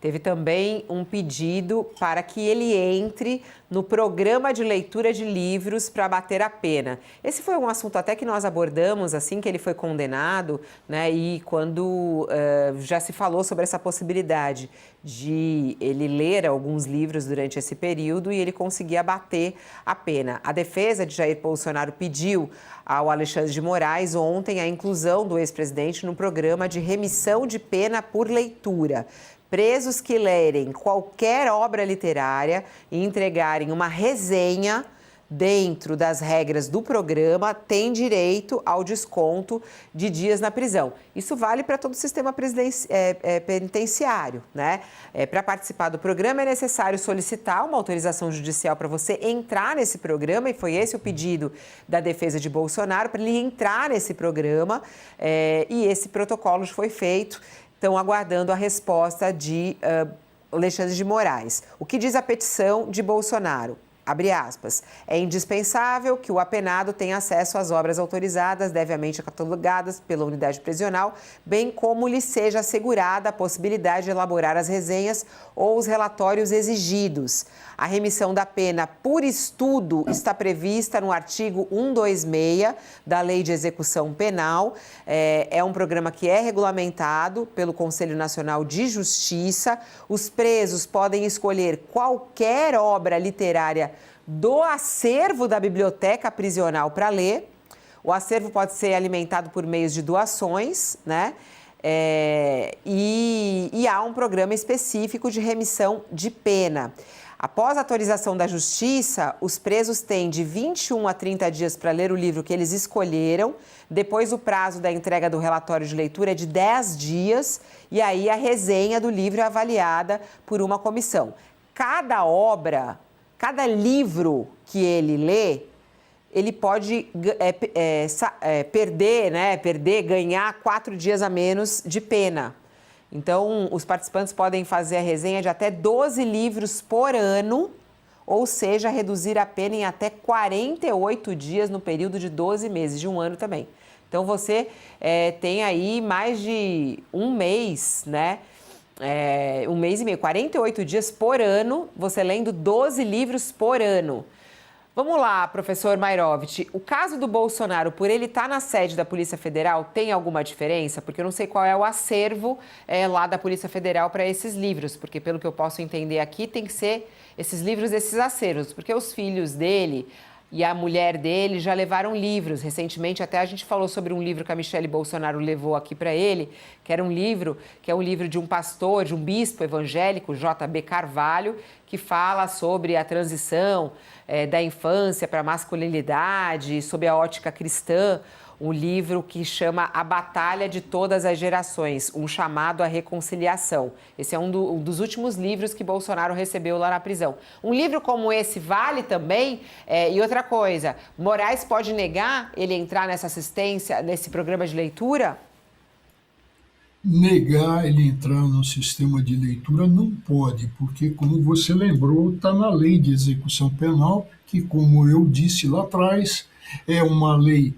Teve também um pedido para que ele entre no programa de leitura de livros para abater a pena. Esse foi um assunto até que nós abordamos assim que ele foi condenado, né? E quando já se falou sobre essa possibilidade de ele ler alguns livros durante esse período e ele conseguir abater a pena. A defesa de Jair Bolsonaro pediu ao Alexandre de Moraes ontem a inclusão do ex-presidente no programa de remissão de pena por leitura. Presos que lerem qualquer obra literária e entregarem uma resenha dentro das regras do programa têm direito ao desconto de dias na prisão. Isso vale para todo o sistema penitenciário, né? Para participar do programa é necessário solicitar uma autorização judicial para você entrar nesse programa, e foi esse o pedido da defesa de Bolsonaro, para ele entrar nesse programa, e esse protocolo foi feito. Estão aguardando a resposta de Alexandre de Moraes. O que diz a petição de Bolsonaro? Abre aspas. É indispensável que o apenado tenha acesso às obras autorizadas, devidamente catalogadas pela unidade prisional, bem como lhe seja assegurada a possibilidade de elaborar as resenhas ou os relatórios exigidos. A remissão da pena por estudo está prevista no artigo 126 da Lei de Execução Penal. É um programa que é regulamentado pelo Conselho Nacional de Justiça. Os presos podem escolher qualquer obra literária do acervo da biblioteca prisional para ler. O acervo pode ser alimentado por meios de doações, né? E há um programa específico de remissão de pena. Após a autorização da Justiça, os presos têm de 21 a 30 dias para ler o livro que eles escolheram. Depois, o prazo da entrega do relatório de leitura é de 10 dias. E aí, a resenha do livro é avaliada por uma comissão. Cada obra, cada livro que ele lê, ele pode ganhar 4 dias a menos de pena. Então, os participantes podem fazer a resenha de até 12 livros por ano, ou seja, reduzir a pena em até 48 dias no período de 12 meses, de um ano também. Então, você tem aí mais de um mês, né? Um mês e meio, 48 dias por ano, você lendo 12 livros por ano. Vamos lá, professor Mairovich, o caso do Bolsonaro, por ele estar na sede da Polícia Federal, tem alguma diferença? Porque eu não sei qual é o acervo lá da Polícia Federal para esses livros, porque pelo que eu posso entender aqui, tem que ser esses livros desses acervos, porque os filhos dele e a mulher dele já levaram livros. Recentemente, até a gente falou sobre um livro que a Michele Bolsonaro levou aqui para ele, que é um livro de um pastor, de um bispo evangélico, J.B. Carvalho, que fala sobre a transição da infância para a masculinidade, sob a ótica cristã, um livro que chama A Batalha de Todas as Gerações, um chamado à reconciliação. Esse é um dos últimos livros que Bolsonaro recebeu lá na prisão. Um livro como esse vale também? E outra coisa, Moraes pode negar ele entrar nessa assistência, nesse programa de leitura? Negar ele entrar no sistema de leitura não pode, porque, como você lembrou, está na Lei de Execução Penal, que, como eu disse lá atrás, é uma lei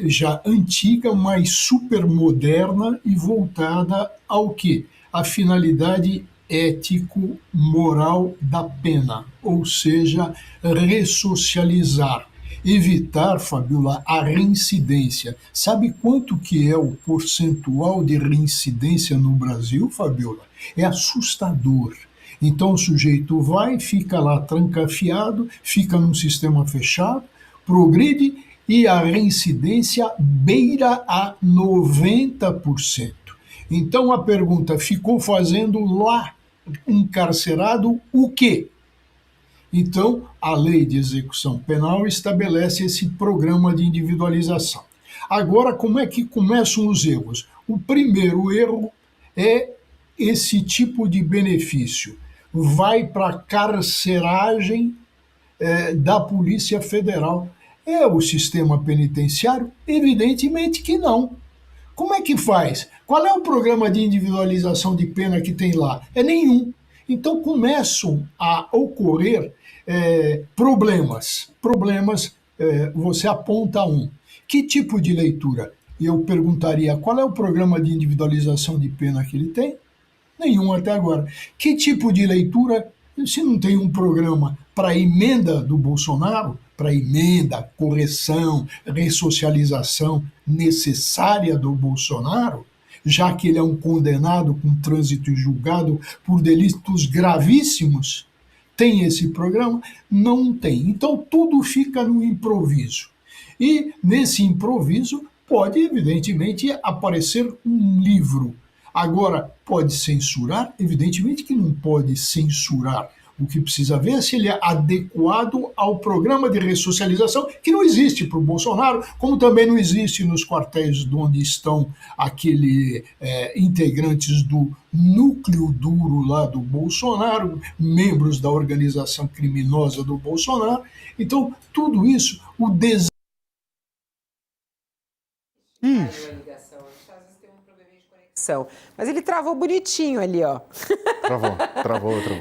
já antiga, mas super moderna e voltada ao quê? A finalidade ético-moral da pena, ou seja, ressocializar. Evitar, Fabiola, a reincidência. Sabe quanto que é o percentual de reincidência no Brasil, Fabiola? É assustador. Então o sujeito vai, fica lá trancafiado, fica num sistema fechado, progride e a reincidência beira a 90%. Então a pergunta, ficou fazendo lá encarcerado o quê? Então, a Lei de Execução Penal estabelece esse programa de individualização. Agora, como é que começam os erros? O primeiro erro é esse tipo de benefício. Vai para a carceragem da Polícia Federal. É o sistema penitenciário? Evidentemente que não. Como é que faz? Qual é o programa de individualização de pena que tem lá? É nenhum. Então começam a ocorrer problemas. Você aponta um. Que tipo de leitura? Eu perguntaria, qual é o programa de individualização de pena que ele tem? Nenhum até agora. Que tipo de leitura, se não tem um programa para emenda do Bolsonaro, para emenda, correção, ressocialização necessária do Bolsonaro, já que ele é um condenado com trânsito em julgado por delitos gravíssimos, tem esse programa? Não tem. Então tudo fica no improviso. E nesse improviso pode, evidentemente, aparecer um livro. Agora, pode censurar? Evidentemente que não pode censurar. O que precisa ver é se ele é adequado ao programa de ressocialização, que não existe para o Bolsonaro, como também não existe nos quartéis onde estão aqueles integrantes do núcleo duro lá do Bolsonaro, membros da organização criminosa do Bolsonaro. Então, tudo isso, o desenho. Mas ele travou bonitinho ali, ó. Travou.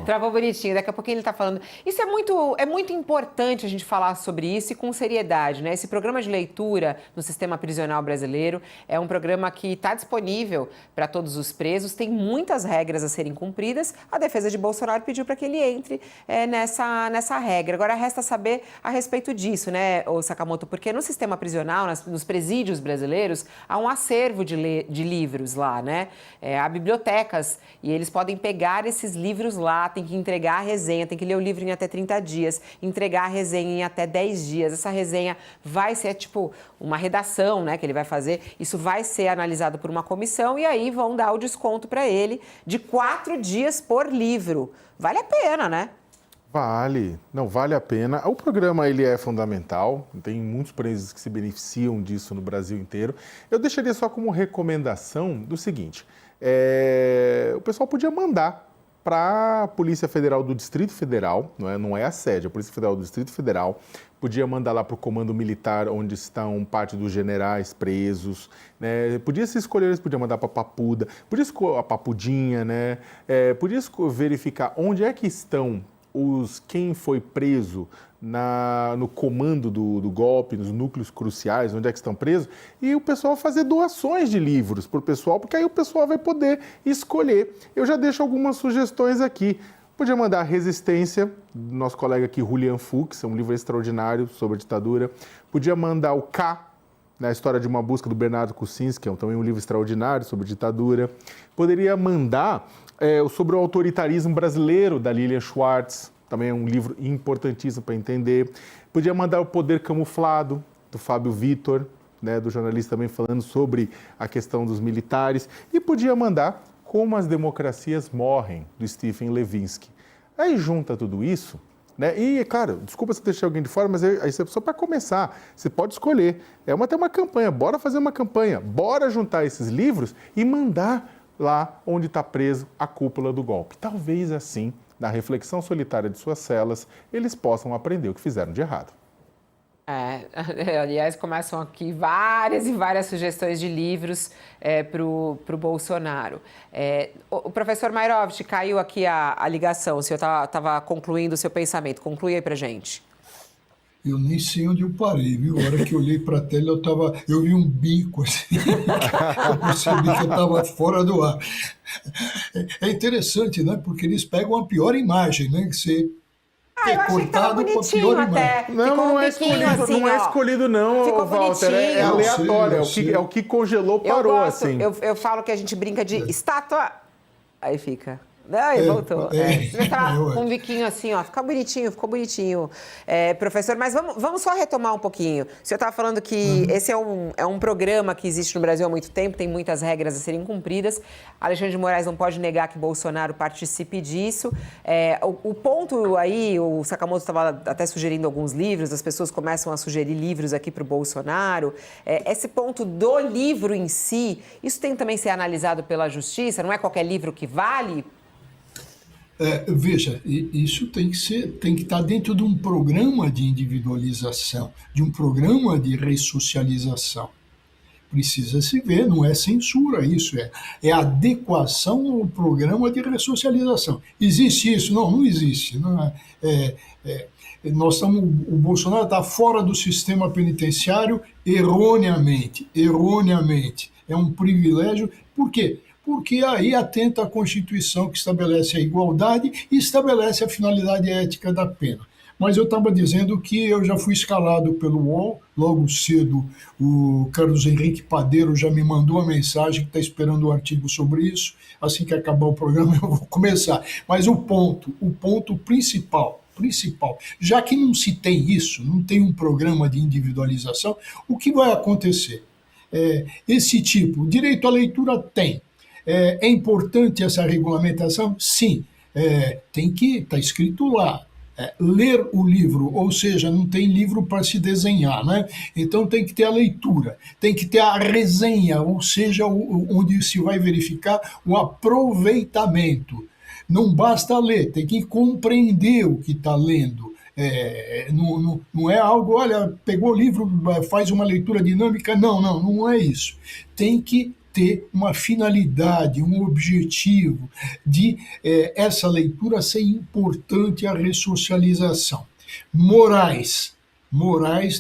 Travou bonitinho, daqui a pouquinho ele tá falando. Isso é muito importante a gente falar sobre isso e com seriedade, né? Esse programa de leitura no sistema prisional brasileiro é um programa que está disponível para todos os presos, tem muitas regras a serem cumpridas. A defesa de Bolsonaro pediu para que ele entre nessa regra. Agora resta saber a respeito disso, né, ô Sakamoto? Porque no sistema prisional, nos presídios brasileiros, há um acervo de livros lá, né? Há bibliotecas e eles podem pegar esses livros lá, tem que entregar a resenha, tem que ler o livro em até 30 dias, entregar a resenha em até 10 dias. Essa resenha vai ser tipo uma redação, né, que ele vai fazer. Isso vai ser analisado por uma comissão e aí vão dar o desconto para ele de 4 dias por livro. Vale a pena, né? Vale a pena. O programa ele é fundamental, tem muitos presos que se beneficiam disso no Brasil inteiro. Eu deixaria só como recomendação do seguinte, o pessoal podia mandar para a Polícia Federal do Distrito Federal, não é a sede, a Polícia Federal do Distrito Federal, podia mandar lá para o Comando Militar, onde estão parte dos generais presos, né? Podia se escolher, eles podiam mandar para a Papuda, podia escolher a Papudinha, né? Podia verificar onde é que estão quem foi preso no comando do golpe, nos núcleos cruciais, onde é que estão presos, e o pessoal fazer doações de livros para o pessoal, porque aí o pessoal vai poder escolher. Eu já deixo algumas sugestões aqui. Podia mandar Resistência, do nosso colega aqui, Julian Fuchs, é um livro extraordinário sobre a ditadura. Podia mandar o K, na história de uma busca do Bernardo Kucinski, que é também um livro extraordinário sobre ditadura. Poderia mandar sobre o autoritarismo brasileiro, da Lilian Schwartz, também é um livro importantíssimo para entender. Podia mandar O Poder Camuflado, do Fábio Vitor, né, do jornalista também falando sobre a questão dos militares. E podia mandar Como as Democracias Morrem, do Stephen Levinsky. Aí junta tudo isso, né? E, claro, desculpa se deixar alguém de fora, mas aí só para começar, você pode escolher. Até uma campanha, bora fazer uma campanha, bora juntar esses livros e mandar lá onde está preso a cúpula do golpe. Talvez assim, na reflexão solitária de suas celas, eles possam aprender o que fizeram de errado. Aliás, começam aqui várias e várias sugestões de livros para o Bolsonaro. O professor Mairovich, caiu aqui a ligação, o senhor estava concluindo o seu pensamento. Conclui aí para gente. Eu nem sei onde eu parei, viu? A hora que eu olhei para a tela, eu vi um bico assim, eu percebi que eu estava fora do ar. É interessante, né? Porque eles pegam a pior imagem, né? Que você eu achei que tava bonitinho até. Não é escolhido, assim, não é escolhido não, ficou Walter. bonitinho. É aleatório, é o que congelou, parou assim. Eu falo que a gente brinca de estátua, aí fica. Aí voltou. Você tá com um biquinho assim, ó, ficou bonitinho. Professor, mas vamos só retomar um pouquinho. O senhor estava falando que esse é um programa que existe no Brasil há muito tempo, tem muitas regras a serem cumpridas. Alexandre de Moraes não pode negar que Bolsonaro participe disso. O ponto aí, o Sakamoto estava até sugerindo alguns livros, as pessoas começam a sugerir livros aqui para o Bolsonaro. Esse ponto do livro em si, isso tem também que ser analisado pela justiça? Não é qualquer livro que vale? Veja, isso tem que estar dentro de um programa de individualização, de um programa de ressocialização. Precisa se ver, não é censura isso, é adequação ao programa de ressocialização. Existe isso? Não existe. Não o Bolsonaro está fora do sistema penitenciário erroneamente. É um privilégio. Por quê? porque aí atenta à Constituição, que estabelece a igualdade e estabelece a finalidade ética da pena. Mas eu estava dizendo que eu já fui escalado pelo UOL, logo cedo o Carlos Henrique Padeiro já me mandou a mensagem que está esperando um artigo sobre isso, assim que acabar o programa eu vou começar. Mas o ponto principal, já que não se tem isso, não tem um programa de individualização, o que vai acontecer? Esse tipo, direito à leitura tem. É importante essa regulamentação? Sim. Tem que, está escrito lá, ler o livro, ou seja, não tem livro para se desenhar, né? Então tem que ter a leitura, tem que ter a resenha, ou seja, onde se vai verificar o aproveitamento. Não basta ler, tem que compreender o que está lendo. Não é algo, olha, pegou o livro, faz uma leitura dinâmica. Não é isso. Tem que ter uma finalidade, um objetivo de essa leitura ser importante à ressocialização. Moraes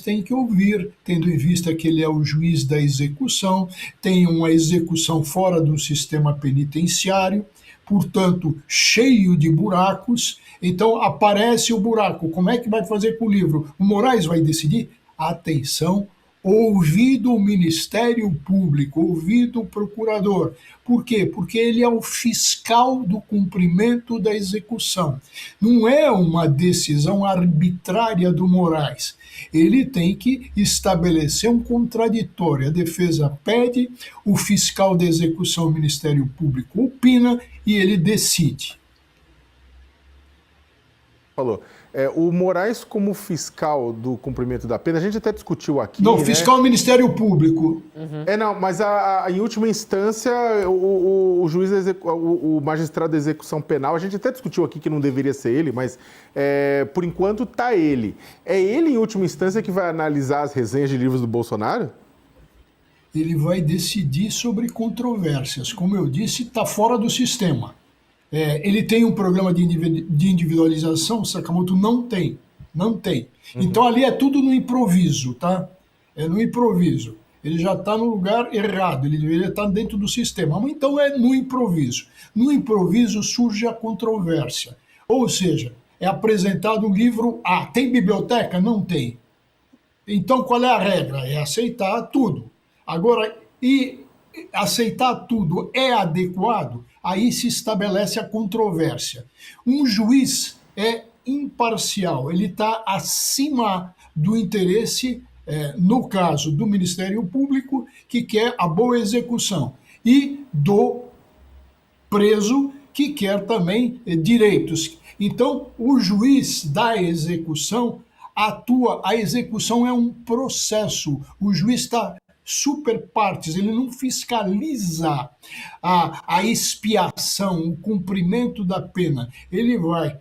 tem que ouvir, tendo em vista que ele é o juiz da execução, tem uma execução fora do sistema penitenciário, portanto, cheio de buracos. Então, aparece o buraco. Como é que vai fazer com o livro? O Moraes vai decidir? Atenção, ouvido o Ministério Público, ouvido o procurador. Por quê? Porque ele é o fiscal do cumprimento da execução. Não é uma decisão arbitrária do Moraes. Ele tem que estabelecer um contraditório. A defesa pede, o fiscal da execução, o Ministério Público, opina e ele decide. Falou. O Moraes como fiscal do cumprimento da pena, a gente até discutiu aqui, não, né? Fiscal do Ministério Público. Não, mas em última instância, o juiz, o magistrado da execução penal, a gente até discutiu aqui que não deveria ser ele, mas por enquanto está ele. É ele, em última instância, que vai analisar as resenhas de livros do Bolsonaro? Ele vai decidir sobre controvérsias. Como eu disse, está fora do sistema. Ele tem um programa de individualização, o Sakamoto não tem. Então ali é tudo no improviso, tá? É no improviso. Ele já está no lugar errado, ele deveria estar dentro do sistema. Mas então é no improviso. No improviso surge a controvérsia. Ou seja, é apresentado o livro A. Tem biblioteca? Não tem. Então qual é a regra? É aceitar tudo. Agora, aceitar tudo é adequado? Aí se estabelece a controvérsia. Um juiz é imparcial, ele está acima do interesse, no caso do Ministério Público, que quer a boa execução, e do preso, que quer também direitos. Então, o juiz da execução atua, a execução é um processo, o juiz está super partes, ele não fiscaliza a expiação, o cumprimento da pena, ele vai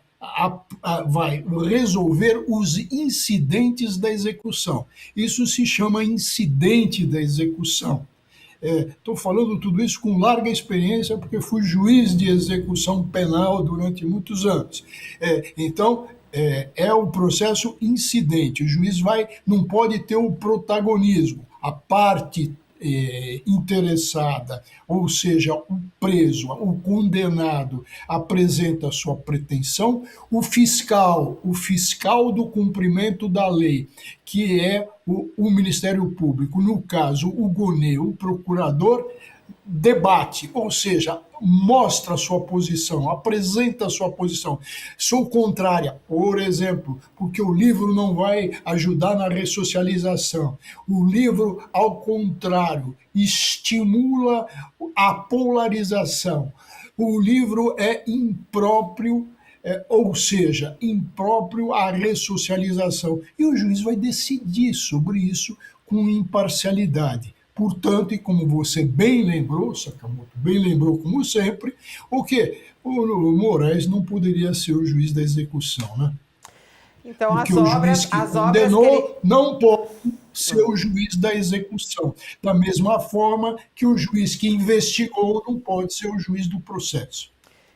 resolver os incidentes da execução. Isso se chama incidente da execução. Estou falando tudo isso com larga experiência, porque fui juiz de execução penal durante muitos anos. Então, é o processo incidente. O juiz não pode ter o protagonismo. A parte interessada, ou seja, o preso, o condenado, apresenta a sua pretensão, o fiscal do cumprimento da lei, que é o Ministério Público, no caso, o GONE, o procurador, debate, ou seja, mostra a sua posição, apresenta a sua posição. Sou contrária, por exemplo, porque o livro não vai ajudar na ressocialização. O livro, ao contrário, estimula a polarização. O livro é impróprio, ou seja, impróprio à ressocialização. E o juiz vai decidir sobre isso com imparcialidade. Portanto, e como você bem lembrou, Sakamoto bem lembrou como sempre, o Moraes não poderia ser o juiz da execução, né? Então, porque o juiz que condenou não pode ser o juiz da execução. Da mesma forma que o juiz que investigou não pode ser o juiz do processo.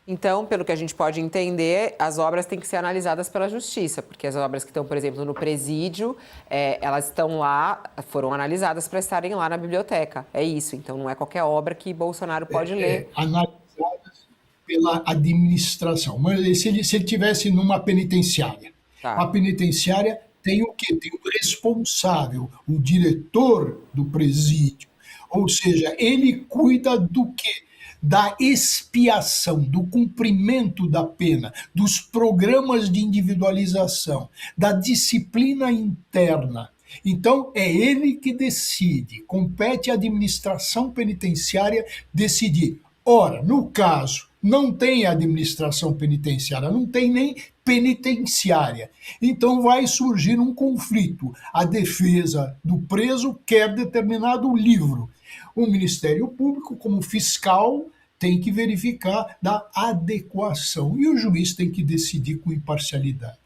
Então, pelo que a gente pode entender, as obras têm que ser analisadas pela justiça, porque as obras que estão, por exemplo, no presídio, elas estão lá, foram analisadas para estarem lá na biblioteca. É isso. Então, não é qualquer obra que Bolsonaro pode ler. Analisadas pela administração. Mas se ele estivesse numa penitenciária, Tá. a penitenciária tem o quê? Tem o responsável, o diretor do presídio. Ou seja, ele cuida do quê? Da expiação, do cumprimento da pena, dos programas de individualização, da disciplina interna. Então, é ele que decide, compete à administração penitenciária decidir. Ora, no caso, não tem administração penitenciária, não tem nem penitenciária. Então vai surgir um conflito. A defesa do preso quer determinado livro. O Ministério Público, como fiscal, tem que verificar da adequação e o juiz tem que decidir com imparcialidade.